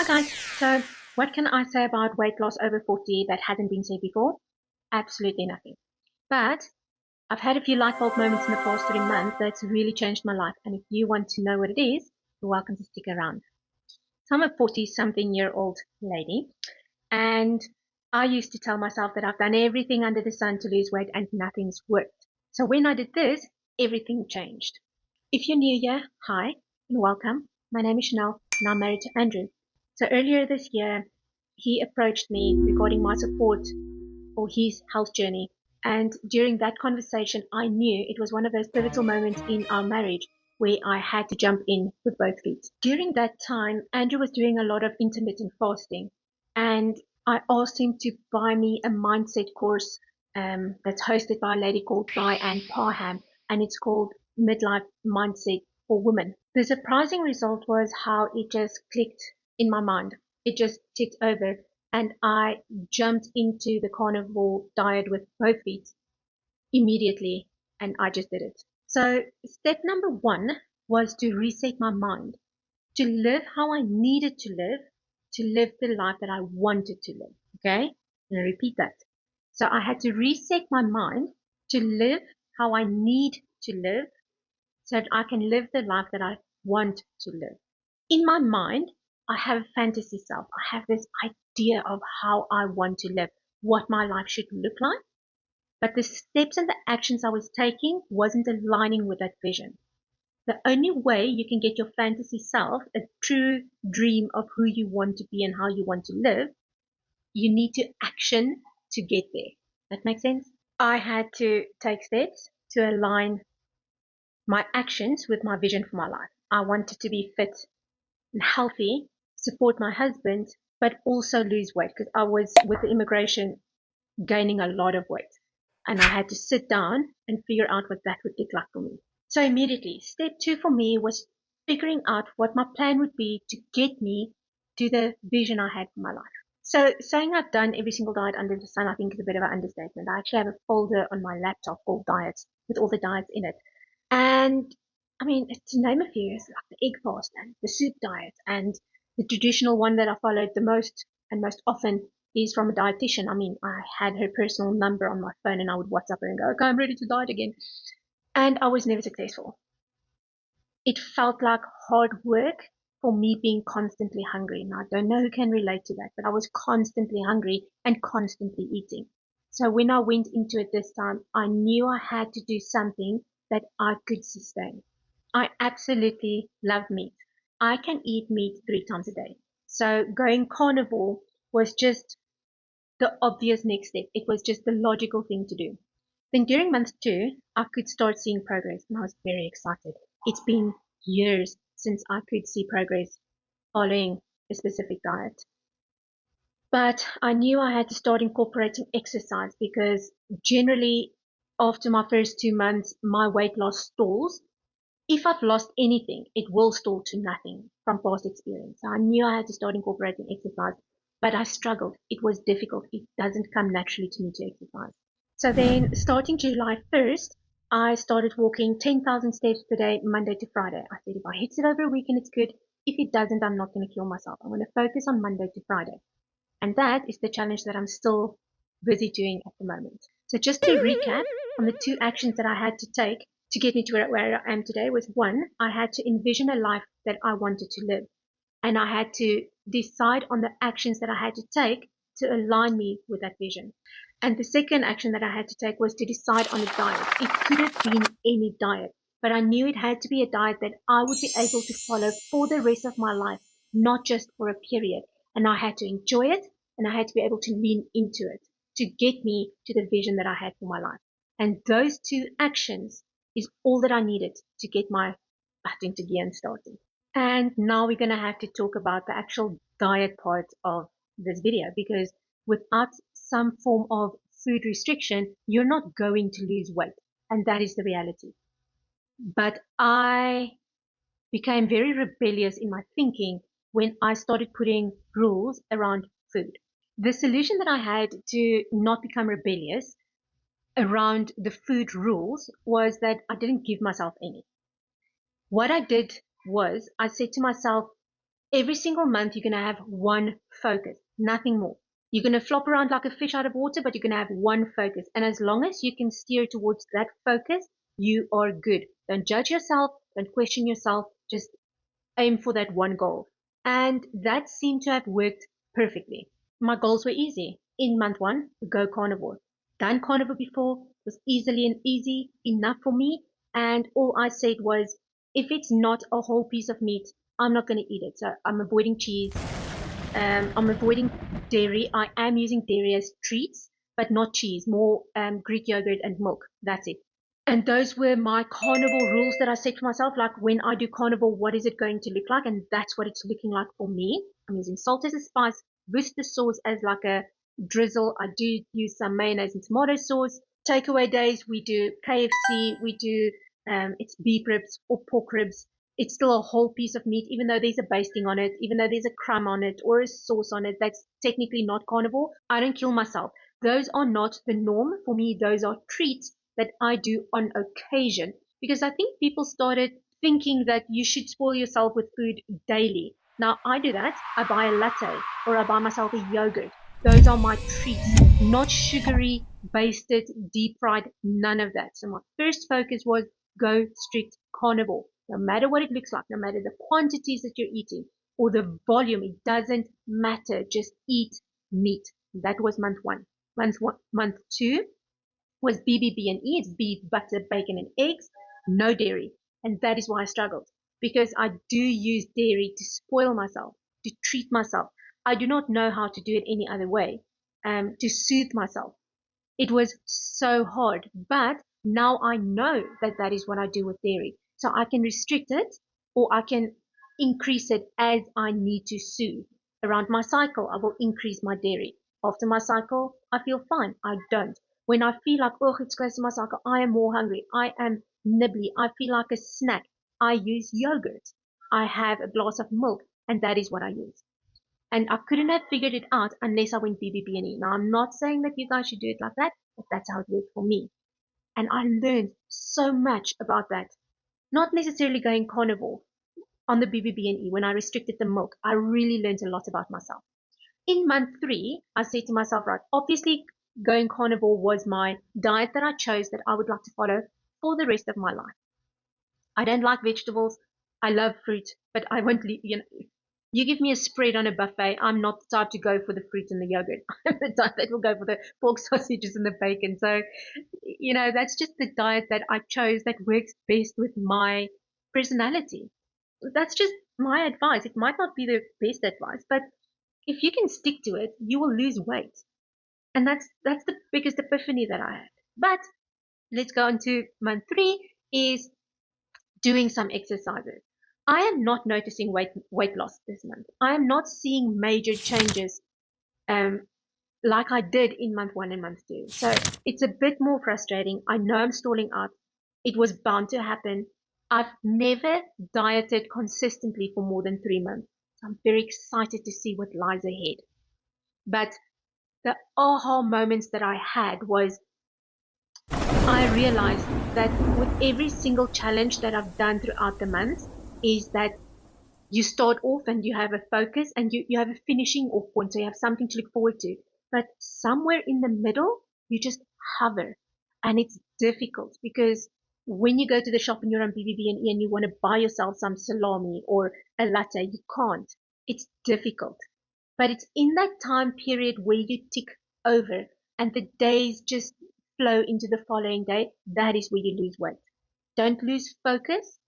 Hi guys, so what can I say about weight loss over 40 that hasn't been said before? Absolutely nothing. But I've had a few light bulb moments in the past 3 months that's really changed my life, and if you want to know what it is, you're welcome to stick around. So I'm a 40-something-year-old lady, and I used to tell myself that I've done everything under the sun to lose weight and nothing's worked. So when I did this, everything changed. If you're new here, hi and welcome. My name is Chanelle and I'm married to Andrew. So earlier this year, he approached me regarding my support for his health journey. And during that conversation, I knew it was one of those pivotal moments in our marriage where I had to jump in with both feet. During that time, Andrew was doing a lot of intermittent fasting, and I asked him to buy me a mindset course that's hosted by a lady called Diane Parham, and it's called Midlife Mindset for Women. The surprising result was how it just clicked in my mind. It just ticked over, and I jumped into the carnivore diet with both feet immediately, and I just did it. So step number one was to reset my mind, to live how I needed to live the life that I wanted to live. Okay? I'm going to repeat that. So I had to reset my mind to live how I need to live so that I can live the life that I want to live. In my mind, I have a fantasy self. I have this idea of how I want to live, what my life should look like. But the steps and the actions I was taking wasn't aligning with that vision. The only way you can get your fantasy self a true dream of who you want to be and how you want to live, you need to action to get there. That makes sense? I had to take steps to align my actions with my vision for my life. I wanted to be fit and healthy, support my husband, but also lose weight because I was with the immigration gaining a lot of weight. And I had to sit down and figure out what that would look like for me. So immediately, step two for me was figuring out what my plan would be to get me to the vision I had for my life. So saying I've done every single diet under the sun, I think is a bit of an understatement. I actually have a folder on my laptop called diets with all the diets in it. And I mean, to name a few, like the egg fast and the soup diet, and the traditional one that I followed the most and most often is from a dietitian. I mean, I had her personal number on my phone and I would WhatsApp her and go, okay, I'm ready to diet again. And I was never successful. It felt like hard work for me being constantly hungry. Now, I don't know who can relate to that, but I was constantly hungry and constantly eating. So when I went into it this time, I knew I had to do something that I could sustain. I absolutely love meat. I can eat meat 3 times a day. So going carnivore was just the obvious next step. It was just the logical thing to do. Then during month 2, I could start seeing progress and I was very excited. It's been years since I could see progress following a specific diet. But I knew I had to start incorporating exercise because generally after my first 2 months, my weight loss stalls. If I've lost anything, it will stall to nothing from past experience. So I knew I had to start incorporating exercise, but I struggled. It was difficult. It doesn't come naturally to me to exercise. So then starting July 1st, I started walking 10,000 steps per day, Monday to Friday. I said, if I hit it over a weekend, it's good. If it doesn't, I'm not going to kill myself. I'm going to focus on Monday to Friday. And that is the challenge that I'm still busy doing at the moment. So just to recap on the 2 actions that I had to take to get me to where I am today was, one, I had to envision a life that I wanted to live. And I had to decide on the actions that I had to take to align me with that vision. And the second action that I had to take was to decide on a diet. It could have been any diet, but I knew it had to be a diet that I would be able to follow for the rest of my life, not just for a period. And I had to enjoy it and I had to be able to lean into it to get me to the vision that I had for my life. And those 2 actions is all that I needed to get my butt into gear and started. And now we're going to have to talk about the actual diet part of this video, because without some form of food restriction, you're not going to lose weight. And that is the reality. But I became very rebellious in my thinking when I started putting rules around food. The solution that I had to not become rebellious around the food rules was that I didn't give myself any. What I did was I said to myself, Every single month, you're going to have one focus, nothing more. You're going to flop around like a fish out of water, but you're going to have one focus. And as long as you can steer towards that focus, you are good. Don't judge yourself. Don't question yourself. Just aim for that one goal. And that seemed to have worked perfectly. My goals were easy. In month one, go carnivore. Done carnivore before, was easy enough for me. And all I said was, if it's not a whole piece of meat, I'm not going to eat it. So I'm avoiding cheese. I'm avoiding dairy. I am using dairy as treats, but not cheese, more Greek yogurt and milk. That's it. And those were my carnivore rules that I set for myself. Like when I do carnivore, what is it going to look like? And that's what it's looking like for me. I'm using salt as a spice, Worcester sauce as like a drizzle. I do use some mayonnaise and tomato sauce. Takeaway days, we do KFC, we do it's beef ribs or pork ribs. It's still a whole piece of meat, even though there's a basting on it, even though there's a crumb on it or a sauce on it. That's technically not carnivore. I don't kill myself. Those are not the norm. For me, those are treats that I do on occasion, because I think people started thinking that you should spoil yourself with food daily. Now I do that. I buy a latte or I buy myself a yogurt. Those are my treats, not sugary, basted, deep fried, none of that. So my first focus was go strict carnivore. No matter what it looks like, no matter the quantities that you're eating or the volume, it doesn't matter. Just eat meat. That was month one. Month two was BBB&E. It's beef, butter, bacon, and eggs. No dairy. And that is why I struggled, because I do use dairy to spoil myself, to treat myself. I do not know how to do it any other way, to soothe myself. It was so hard, but now I know that that is what I do with dairy. So I can restrict it or I can increase it as I need to soothe. Around my cycle, I will increase my dairy. After my cycle, I feel fine. I don't. When I feel like, oh, it's close to my cycle, I am more hungry. I am nibbly. I feel like a snack. I use yogurt. I have a glass of milk, and that is what I use. And I couldn't have figured it out unless I went BBB&E. Now, I'm not saying that you guys should do it like that, but that's how it worked for me. And I learned so much about that. Not necessarily going carnivore on the BBB&E when I restricted the milk. I really learned a lot about myself. In month three, I said to myself, right, obviously going carnivore was my diet that I chose that I would like to follow for the rest of my life. I don't like vegetables. I love fruit, but I won't leave, you give me a spread on a buffet, I'm not the type to go for the fruit and the yogurt. I'm the type that will go for the pork sausages and the bacon. So, that's just the diet that I chose that works best with my personality. That's just my advice. It might not be the best advice, but if you can stick to it, you will lose weight. And that's the biggest epiphany that I had. But let's go on to month three is doing some exercises. I am not noticing weight loss this month. I am not seeing major changes um, like I did in month one and month two. So it's a bit more frustrating. I know I'm stalling out. It was bound to happen. I've never dieted consistently for more than 3 months. So I'm very excited to see what lies ahead. But the aha moments that I had was I realized that with every single challenge that I've done throughout the months is that you start off and you have a focus and you have a finishing off point. So you have something to look forward to. But somewhere in the middle, you just hover. And it's difficult because when you go to the shop and you're on BBB&E and you want to buy yourself some salami or a latte, you can't. It's difficult. But it's in that time period where you tick over and the days just flow into the following day. That is where you lose weight. Don't lose focus.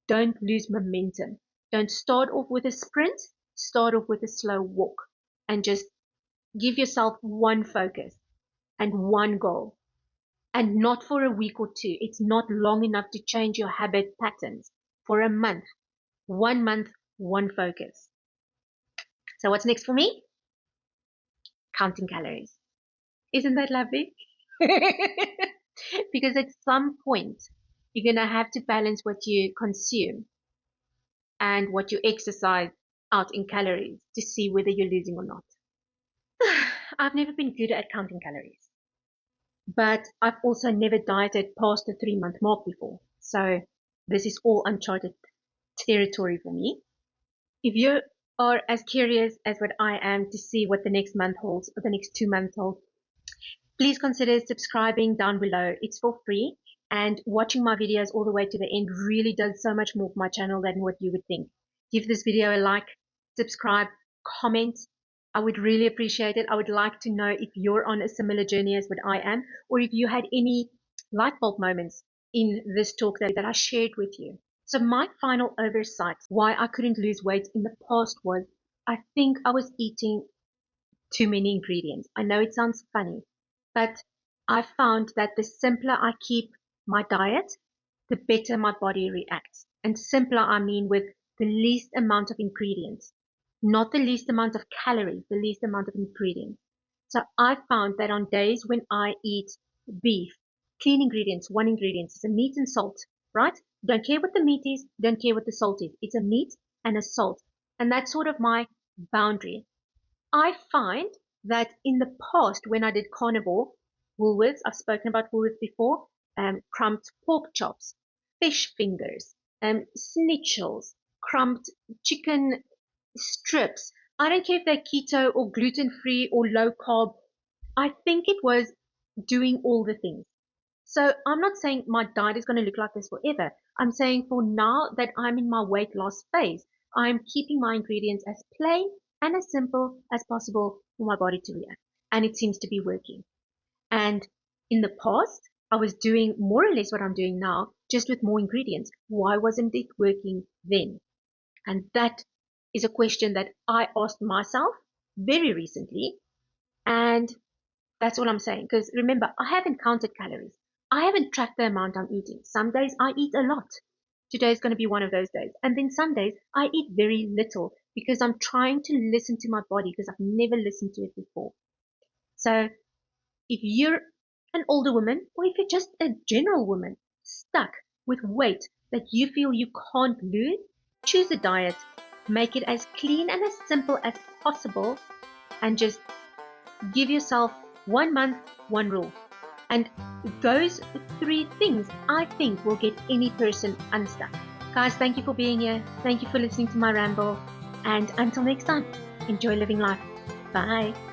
Don't lose momentum. Don't start off with a sprint. Start off with a slow walk and just give yourself one focus and one goal, and not for a week or two. It's not long enough to change your habit patterns. For a month, 1 month, one focus. So what's next for me? Counting calories. Isn't that lovely? Because at some point, you're going to have to balance what you consume and what you exercise out in calories to see whether you're losing or not. I've never been good at counting calories, but I've also never dieted past the 3 month mark before. So this is all uncharted territory for me. If you are as curious as what I am to see what the next month holds or the next 2 months hold, please consider subscribing down below. It's for free, and watching my videos all the way to the end really does so much more for my channel than what you would think. Give this video a like, subscribe, comment. I would really appreciate it. I would like to know if you're on a similar journey as what I am, or if you had any light bulb moments in this talk that I shared with you. So my final oversight why I couldn't lose weight in the past was I think I was eating too many ingredients. I know it sounds funny, but I found that the simpler I keep my diet, the better my body reacts. And simpler, I mean with the least amount of ingredients, not the least amount of calories, the least amount of ingredients. So I found that on days when I eat beef, clean ingredients, one ingredient is a meat and salt, right? Don't care what the meat is, don't care what the salt is. It's a meat and a salt. And that's sort of my boundary. I find that in the past, when I did carnivore, Woolworths, I've spoken about Woolworths before, crumbed pork chops, fish fingers, schnitzel, crumbed chicken strips. I don't care if they're keto or gluten-free or low carb. I think it was doing all the things. So I'm not saying my diet is going to look like this forever. I'm saying for now that I'm in my weight loss phase, I'm keeping my ingredients as plain and as simple as possible for my body to react. And it seems to be working. And in the past, I was doing more or less what I'm doing now, just with more ingredients. Why wasn't it working then? And that is a question that I asked myself very recently. And that's all I'm saying. Because remember, I haven't counted calories. I haven't tracked the amount I'm eating. Some days I eat a lot. Today is going to be one of those days. And then some days I eat very little because I'm trying to listen to my body because I've never listened to it before. So if you're an older woman or if you're just a general woman stuck with weight that you feel you can't lose, choose a diet. Make it as clean and as simple as possible and just give yourself 1 month, one rule. And those 3 things I think will get any person unstuck. Guys, thank you for being here. Thank you for listening to my ramble. And until next time, enjoy living life. Bye.